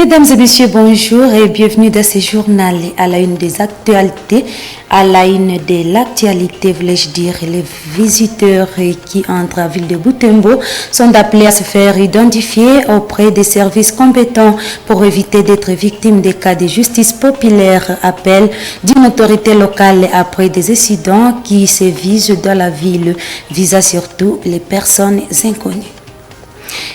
Mesdames et messieurs, bonjour et bienvenue dans ce journal à la une des actualités. À la une de l'actualité, voulais-je dire, les visiteurs qui entrent à la ville de Butembo sont appelés à se faire identifier auprès des services compétents pour éviter d'être victimes des cas de justice populaire. Appel d'une autorité locale après des incidents qui sévissent dans la ville, visant surtout les personnes inconnues.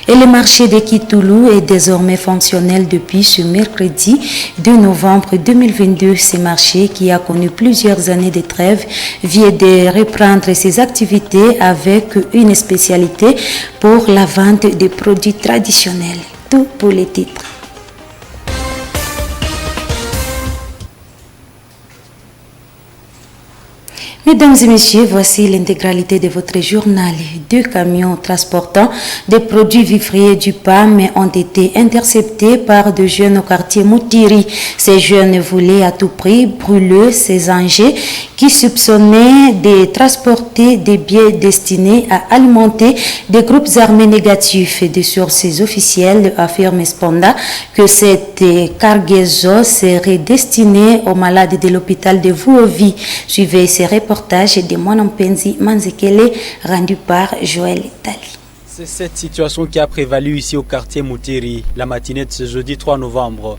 Et le marché de Kitoulou est désormais fonctionnel depuis ce mercredi 2 novembre 2022. Ce marché, qui a connu plusieurs années de trêve, vient de reprendre ses activités avec une spécialité pour la vente des produits traditionnels. Tout pour les titres. Mesdames et messieurs, voici l'intégralité de votre journal. 2 camions transportant des produits vivriers du PAM ont été interceptés par 2 jeunes au quartier Moutiri. Ces jeunes voulaient à tout prix brûler ces engins qui soupçonnaient de transporter des biens destinés à alimenter des groupes armés négatifs. Des sources officielles affirment cependant que cette cargaison serait destinée aux malades de l'hôpital de Vuovi. Suivez ces reportages de Mwanampenzi Manzekele rendu par Joël Tali. C'est cette situation qui a prévalu ici au quartier Moutiri la matinée de ce jeudi 3 novembre.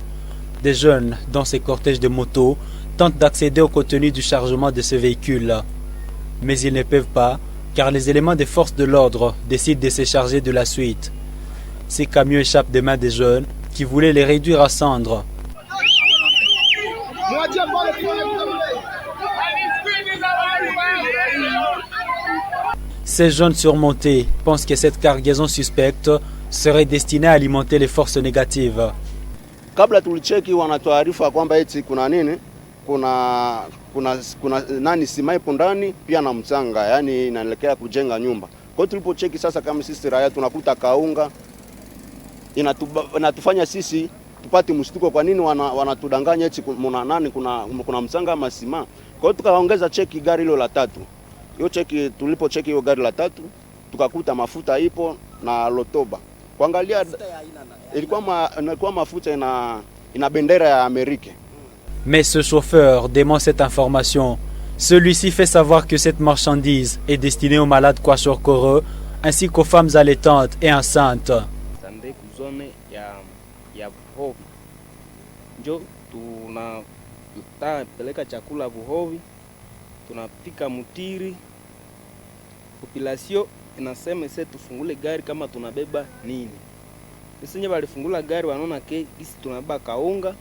Des jeunes, dans ces cortèges de motos, tentent d'accéder au contenu du chargement de ce véhicule. Mais ils ne peuvent pas, car les éléments des forces de l'ordre décident de se charger de la suite. Ces camions échappent des mains des jeunes qui voulaient les réduire à cendres. Ces jeunes surmontés pensent que cette cargaison suspecte serait destinée à alimenter les forces négatives. Kabla tulicheki wanatuarifa kwamba eti kuna nini? Kuna nani simaipo ndani pia na mchanga, yani inaelekea kujenga nyumba. Kwa hiyo tulipocheki sasa kama sisi raia tunakuta kaunga inatufanya sisi tupate mshtuko, kwa nini wanatudanganya eti kuna mchanga ama sima. Kwa hiyo tukaongeza cheki gari hilo la 3. Hiyo cheki tulipocheki hiyo gari la 3 tukakuta mafuta ipo na lotoba. Kuangalia ilikuwa mafuta ina bendera ya Amerika. Mais ce chauffeur dément cette information. Celui-ci fait savoir que cette marchandise est destinée aux malades kwashiorkor ainsi qu'aux femmes allaitantes et enceintes. Sande kuzone ya Vuhovi. Njo tunapeleka chakula Vuhovi. Tunapika Mutiri. Population inasema sasa tufungule gari kama tunabeba nini. Sisi nje balifungula gari wanaona ke sisi tunabeba kaunga.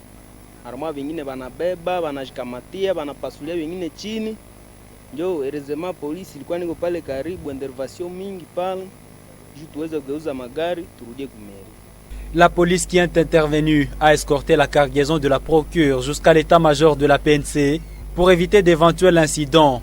Arma vingine banabeba, banashikamatia, banapasulia vingine chini. Njo erezema polisi ilikuwa niko pale karibu, intervention mingi pale. Juu tuweze kugeuza magari turudie kumeri. La police qui est intervenue a escorté la cargaison de la procure jusqu'à l'état-major de la PNC pour éviter d'éventuels incidents.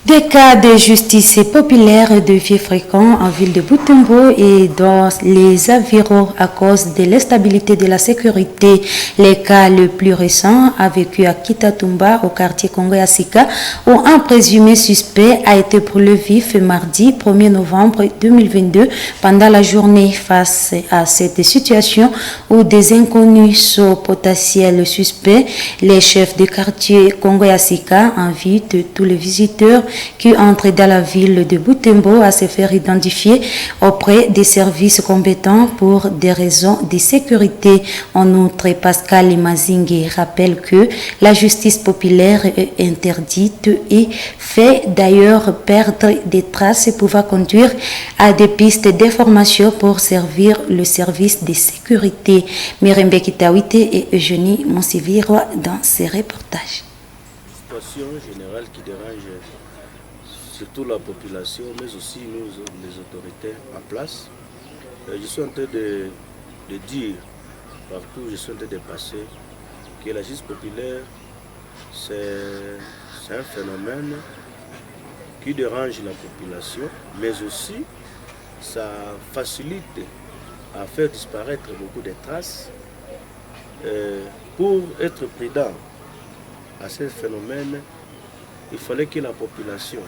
Des cas de justice populaire deviennent fréquents en ville de Butembo et dans les environs à cause de l'instabilité de la sécurité. Les cas le plus récent a vécu à Kitatumba au quartier Congo-Asika où un présumé suspect a été brûlé vif mardi 1er novembre 2022 pendant la journée. Face à cette situation où des inconnus sont potentiels suspects, les chefs de quartier Congo-Asika invitent tous les visiteurs qui entrent dans la ville de Butembo à se faire identifier auprès des services compétents pour des raisons de sécurité. En outre, Pascal Mazingue rappelle que la justice populaire est interdite et fait d'ailleurs perdre des traces pouvant conduire à des pistes d'information pour servir le service de sécurité. Mirembe Kitawite et Eugénie Monsiviro dans ces reportages. Situation générale qui dérange surtout la population, mais aussi nous, les autorités en place. Je suis en train de dire partout, je suis en train de passer que la justice populaire, c'est un phénomène qui dérange la population, mais aussi ça facilite à faire disparaître beaucoup de traces. Pour être prudent à ce phénomène, il fallait que la population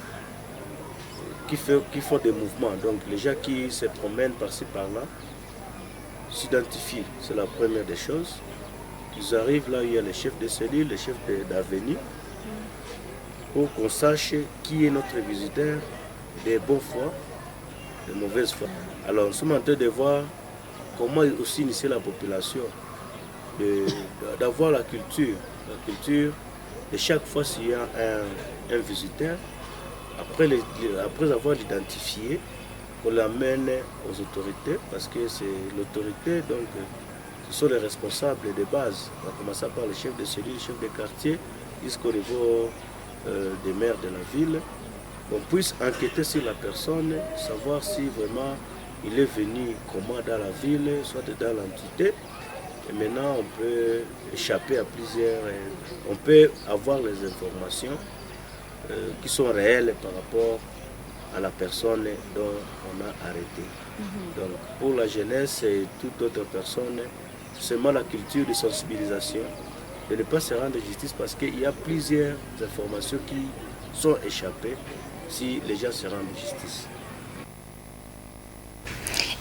qui font des mouvements. Donc les gens qui se promènent par-ci par-là s'identifient, c'est la première des choses. Ils arrivent là où il y a les chefs de cellule, les chefs d'avenue, pour qu'on sache qui est notre visiteur, des bonnes foi, des mauvaises foi. Alors nous sommes en train de voir comment aussi initier la population, d'avoir la culture de chaque fois s'il y a un visiteur, après avoir identifié, on l'amène aux autorités, parce que c'est l'autorité, donc ce sont les responsables de base. On va commencer par les chefs de cellule, les chefs de quartier, jusqu'au niveau des maires de la ville. On puisse enquêter sur la personne, savoir si vraiment il est venu comment dans la ville, soit dans l'entité. Et maintenant, on peut échapper à plusieurs... On peut avoir les informations qui sont réelles par rapport à la personne dont on a arrêté. Donc, pour la jeunesse et toute autre personne, c'est seulement la culture de sensibilisation, de ne pas se rendre justice parce qu'il y a plusieurs informations qui sont échappées si les gens se rendent justice.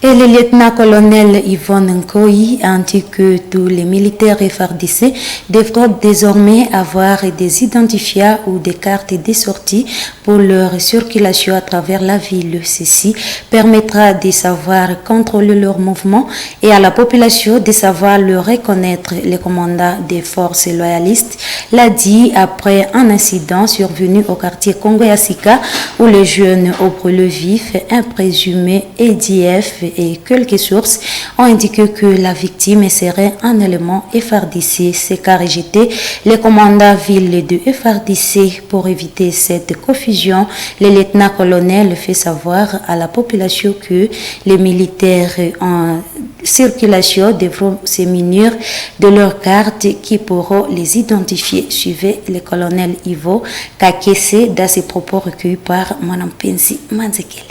Et le lieutenant-colonel Yvonne Nkoyi ainsi que tous les militaires FARDC devront désormais avoir des identifiants ou des cartes de sortie pour leur circulation à travers la ville. Ceci permettra de savoir contrôler leurs mouvements et à la population de savoir le reconnaître. Le commandant des forces loyalistes l'a dit après un incident survenu au quartier Congo-Yassika où les jeunes au brûle vif, un présumé EDF et quelques sources ont indiqué que la victime serait un élément FARDC. C'est qu'a rejeté le commandant ville de FARDC. Pour éviter cette confusion, le lieutenant-colonel fait savoir à la population que les militaires en circulation devront se munir de leurs cartes qui pourront les identifier. Suivez le colonel Ivo Kakese dans ses propos recueillis par Manampensi Manzekele.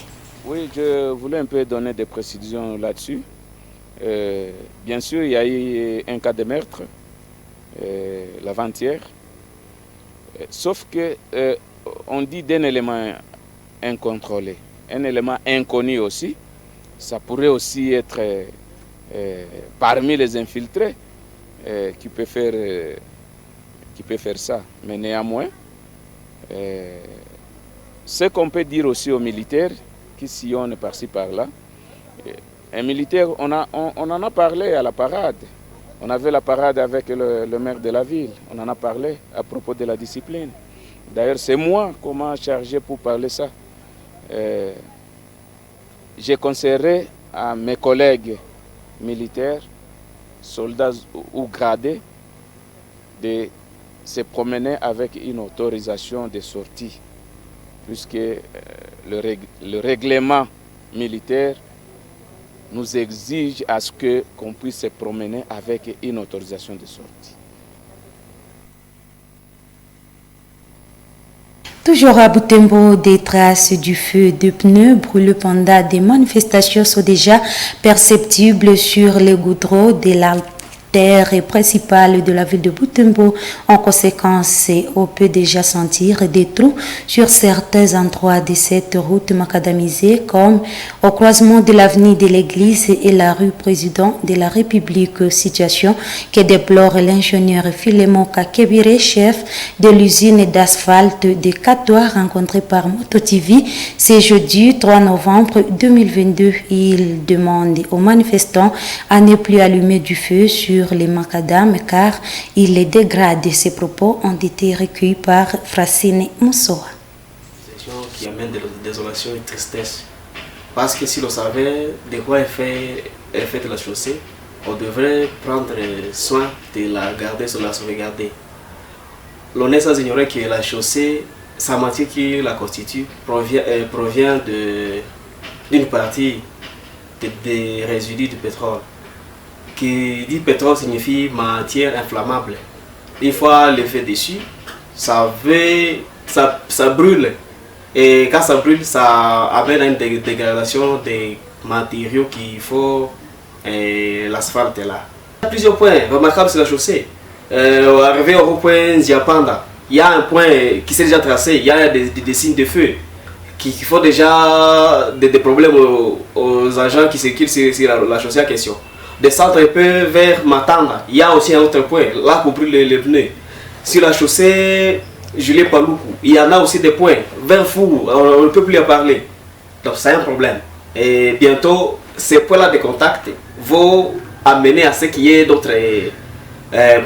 Oui, je voulais un peu donner des précisions là-dessus. Bien sûr, il y a eu un cas de meurtre l'avant-hier, sauf que on dit d'un élément incontrôlé, un élément inconnu aussi. Ça pourrait aussi être parmi les infiltrés qui peut faire ça. Mais néanmoins, ce qu'on peut dire aussi aux militaires qui sillonnent par-ci par-là, un militaire, on en a parlé à la parade. On avait la parade avec le maire de la ville. On en a parlé à propos de la discipline. D'ailleurs, c'est moi qu'on m'a chargé pour parler ça. Je conseillerais à mes collègues militaires, soldats ou gradés, de se promener avec une autorisation de sortie, puisque le règlement militaire nous exige à ce qu'on puisse se promener avec une autorisation de sortie. Toujours à Butembo, des traces du feu de pneus brûlés pendant des manifestations sont déjà perceptibles sur les goudrons de l'artère principale de la ville de Butembo. En conséquence, on peut déjà sentir des trous sur certains endroits de cette route macadamisée, comme au croisement de l'avenue de l'église et la rue Président de la République. Situation que déplore l'ingénieur Philémon Kakebire, chef de l'usine d'asphalte de Katoa, rencontré par MotoTV ce jeudi 3 novembre 2022. Il demande aux manifestants à ne plus allumer du feu sur les macadam car il les dégrade. Ces propos ont été recueillis par Francine Moussoa. C'est une chose qui amène de la désolation et tristesse. Parce que si l'on savait de quoi est faite la chaussée, on devrait prendre soin de la garder, de la sauvegarder. L'on est sans ignorer que la chaussée, sa matière qui la constitue, provient d'une partie des résidus du pétrole. Qui dit pétrole signifie matière inflammable. Une fois levé dessus, ça brûle. Et quand ça brûle, ça amène à une dégradation des matériaux qu'il faut l'asphalte là. Il y a plusieurs points remarquables sur la chaussée. Arrivé au point Ziapanda, il y a un point qui s'est déjà tracé, il y a des signes de feu qui font déjà des problèmes aux agents qui circulent sur la chaussée en question. Descendre un peu vers Matanda, il y a aussi un autre point, là pour brûler les pneus. Sur la chaussée Julien Paloukou, il y en a aussi des points. Vers Fou, on ne peut plus en parler. Donc c'est un problème. Et bientôt, ces points-là de contact vont amener à ce qu'il y ait d'autres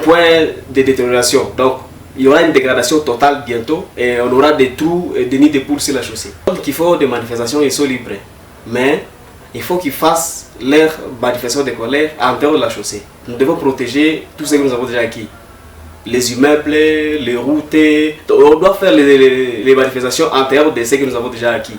points de détérioration. Donc il y aura une dégradation totale bientôt et on aura des trous et des nids de poules sur la chaussée. Donc il faut des manifestations, ils sont libres. Mais il faut qu'ils fassent leur manifestation de colère en dehors de la chaussée. Nous devons protéger tout ce que nous avons déjà acquis. Les immeubles, les routes. Donc on doit faire les manifestations en dehors de ce que nous avons déjà acquis.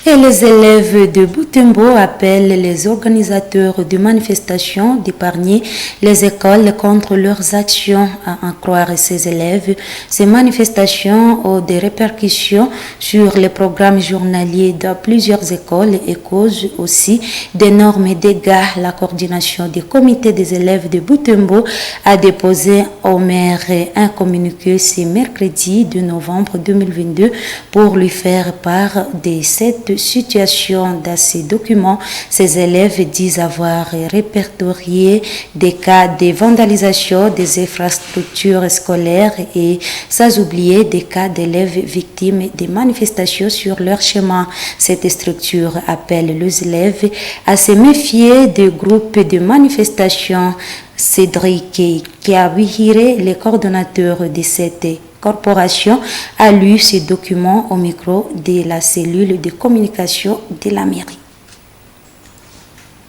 Et les élèves de Butembo appellent les organisateurs de manifestations d'épargner les écoles contre leurs actions. À en croire ces élèves, ces manifestations ont des répercussions sur les programmes journaliers dans plusieurs écoles et causent aussi d'énormes dégâts. La coordination des comités des élèves de Butembo a déposé au maire un communiqué ce mercredi 2 novembre 2022 pour lui faire part de cette situation. Dans ces documents, ces élèves disent avoir répertorié des cas de vandalisation des infrastructures scolaires et sans oublier des cas d'élèves victimes des manifestations sur leur chemin. Cette structure appelle les élèves à se méfier des groupes de manifestations. Cédric Kiabihire, le coordonnateur de cette corporation, a lu ces documents au micro de la cellule de communication de la mairie.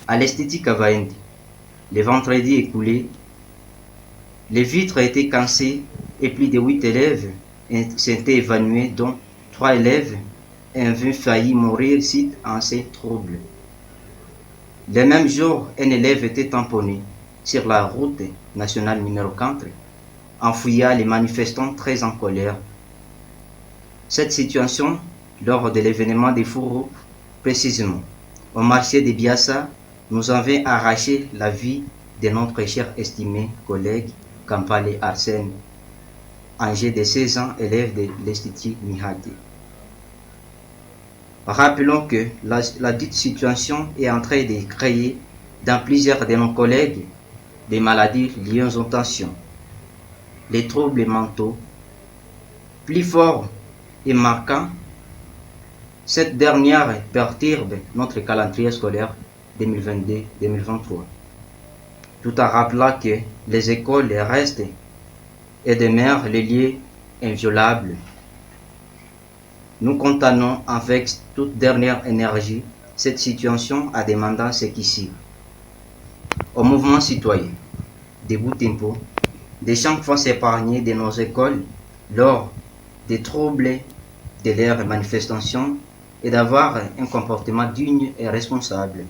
À l'esthétique à Vaindi, le vendredi écoulé, les vitres ont été cassées et plus de 8 élèves s'étaient évanouis, dont 3 élèves avaient failli mourir suite à ces troubles. Le même jour, un élève était tamponné sur la route nationale numéro 4, en fouillant les manifestants très en colère. Cette situation, lors de l'événement des fourreaux, précisément au marché de Biassa, nous avait arraché la vie de notre cher estimé collègue Kampale Arsène, âgé de 16 ans, élève de l'Institut Mihati. Rappelons que la dite situation est en train de créer dans plusieurs de nos collègues des maladies liées aux tensions, les troubles mentaux. Plus fort et marquant, cette dernière perturbe notre calendrier scolaire 2022-2023, tout en rappelant que les écoles restent et demeurent les lieux inviolables. Nous condamnons avec toute dernière énergie cette situation en demandant ce qui suit au mouvement citoyen de Butembo de chaque fois s'épargner de nos écoles lors des troubles de leurs manifestations et d'avoir un comportement digne et responsable.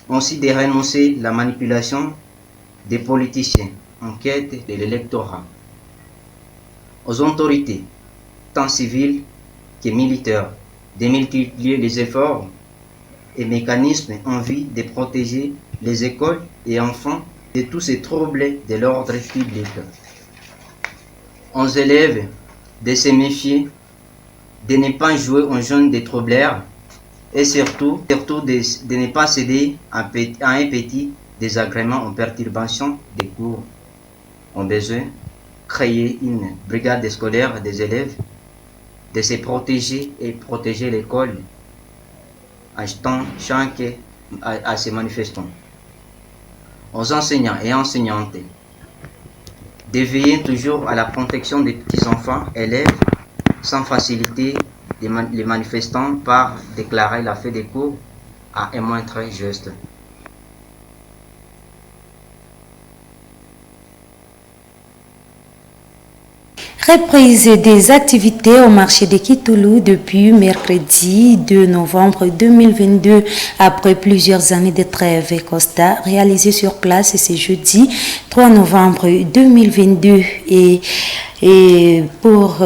Aussi de renoncer la manipulation des politiciens en quête de l'électorat. Aux autorités, tant civiles que militaires, de multiplier les efforts et mécanismes en vue de protéger les écoles et enfants de tous ces troubles de l'ordre public. Aux élèves de se méfier, de ne pas jouer aux jeunes des troubleurs et surtout de ne pas céder à un petit désagrément en perturbation des cours. On a besoin de créer une brigade scolaire des élèves, de se protéger et protéger l'école en chaque à ces manifestants. Aux enseignants et enseignantes de veiller toujours à la protection des petits-enfants élèves sans faciliter les manifestants par déclarer la fin des cours à un moindre geste. Reprise des activités au marché de Kitoulou depuis mercredi 2 novembre 2022. Après plusieurs années de trêve et constat réalisé sur place ce jeudi 3 novembre 2022 et Et pour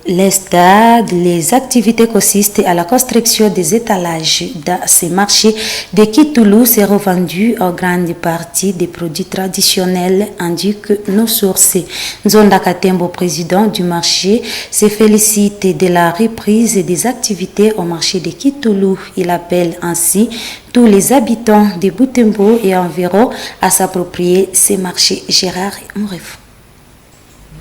les stades, les activités consistent à la construction des étalages dans ces marchés de Kitoulou s'est revendu en grande partie des produits traditionnels, indiquent nos sources. Nzonda Katembo, président du marché, se félicite de la reprise des activités au marché de Kitoulou. Il appelle ainsi tous les habitants de Butembo et environ à s'approprier ces marchés. Gérard Mouref.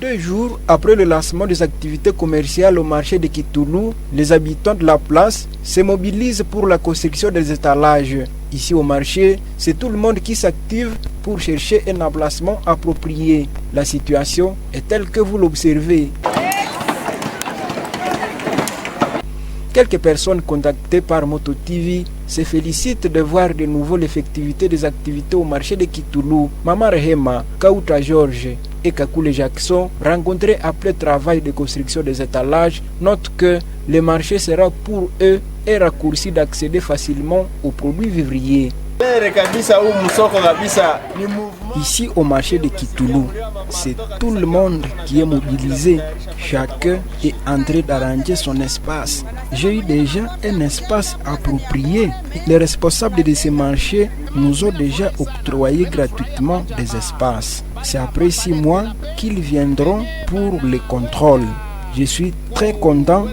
2 jours après le lancement des activités commerciales au marché de Kitoulou, les habitants de la place se mobilisent pour la construction des étalages. Ici au marché, c'est tout le monde qui s'active pour chercher un emplacement approprié. La situation est telle que vous l'observez. Quelques personnes contactées par Moto TV se félicitent de voir de nouveau l'effectivité des activités au marché de Kitoulou. Maman Rehema, Kauta Georges et Kakule Jackson, rencontrés après le travail de construction des étalages, notent que le marché sera pour eux un raccourci d'accéder facilement aux produits vivriers. Ici au marché de Kitoulou, c'est tout le monde qui est mobilisé. Chacun est en train d'arranger son espace. J'ai eu déjà un espace approprié. Les responsables de ces marchés nous ont déjà octroyé gratuitement des espaces. C'est après 6 mois qu'ils viendront pour les contrôles. Je suis très content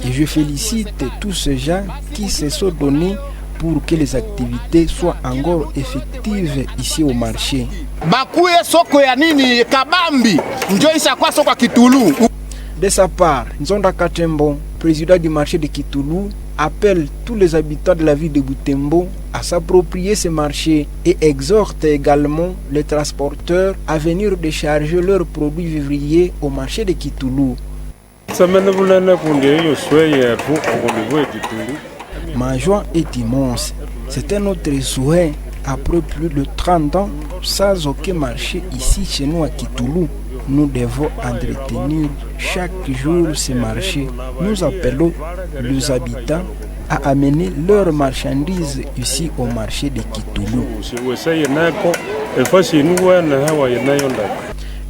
et je félicite tous ces gens qui se sont donnés pour que les activités soient encore effectives ici au marché. De sa part, Nzonda Katembo, président du marché de Kitoulou, appelle tous les habitants de la ville de Butembo à s'approprier ce marché et exhorte également les transporteurs à venir décharger leurs produits vivriers au marché de Kitoulou. Ma joie est immense. C'était notre souhait après plus de 30 ans sans aucun marché ici chez nous à Kitoulou. Nous devons entretenir chaque jour ces marchés. Nous appelons les habitants à amener leurs marchandises ici au marché de Kitoulou.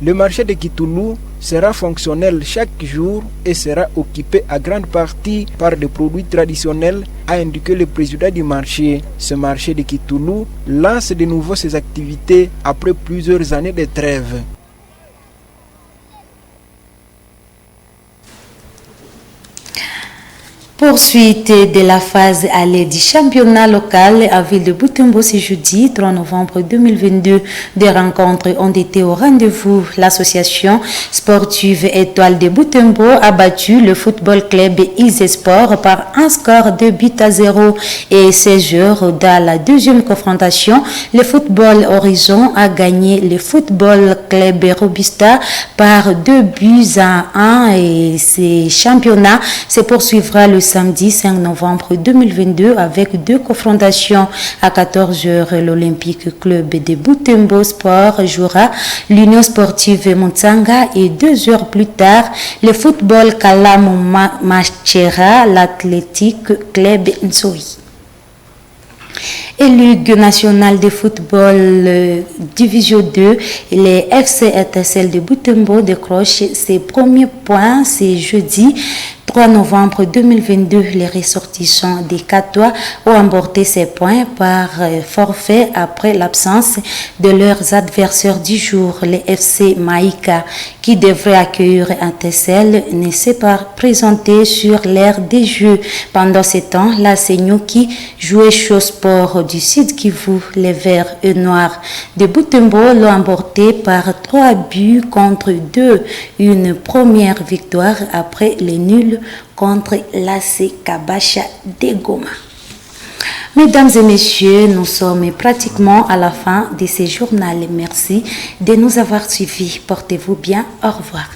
Le marché de Kitoulou sera fonctionnel chaque jour et sera occupé à grande partie par des produits traditionnels, a indiqué le président du marché. Ce marché de Kitoulou lance de nouveau ses activités après plusieurs années de trêve. Poursuite de la phase allée du championnat local à ville de Butembo ce jeudi 3 novembre 2022. Des rencontres ont été au rendez-vous. L'association sportive Étoile de Butembo a battu le football club Isesport par un score de 2-0 et 16 heures dans la deuxième confrontation. Le football Horizon a gagné le football club Robusta par 2-1 et ce championnat se poursuivra le samedi 5 novembre 2022 avec 2 confrontations. À 14h, l'Olympique Club de Butembo Sport jouera l'Union Sportive Mutsanga et 2 heures plus tard, le football Kalamu Machera, l'Athletic Club Nsoui. Et Ligue nationale de football Division 2, les FC Étincelles de Butembo décrochent ses premiers points ce jeudi 3 novembre 2022. Les ressortissants des Catois ont emporté ces points par forfait après l'absence de leurs adversaires du jour. Les FC Maïka, qui devraient accueillir Étincelles, ne s'est pas présenté sur l'aire des jeux. Pendant ce temps, la Seignou qui jouait Chaud Sport du Sud Kivu, les Verts et Noirs de Butembo l'ont emporté par 3 contre 2. Une première victoire après les nuls contre l'AC Kabasha de Goma. Mesdames et messieurs, nous sommes pratiquement à la fin de ce journal. Merci de nous avoir suivis. Portez-vous bien. Au revoir.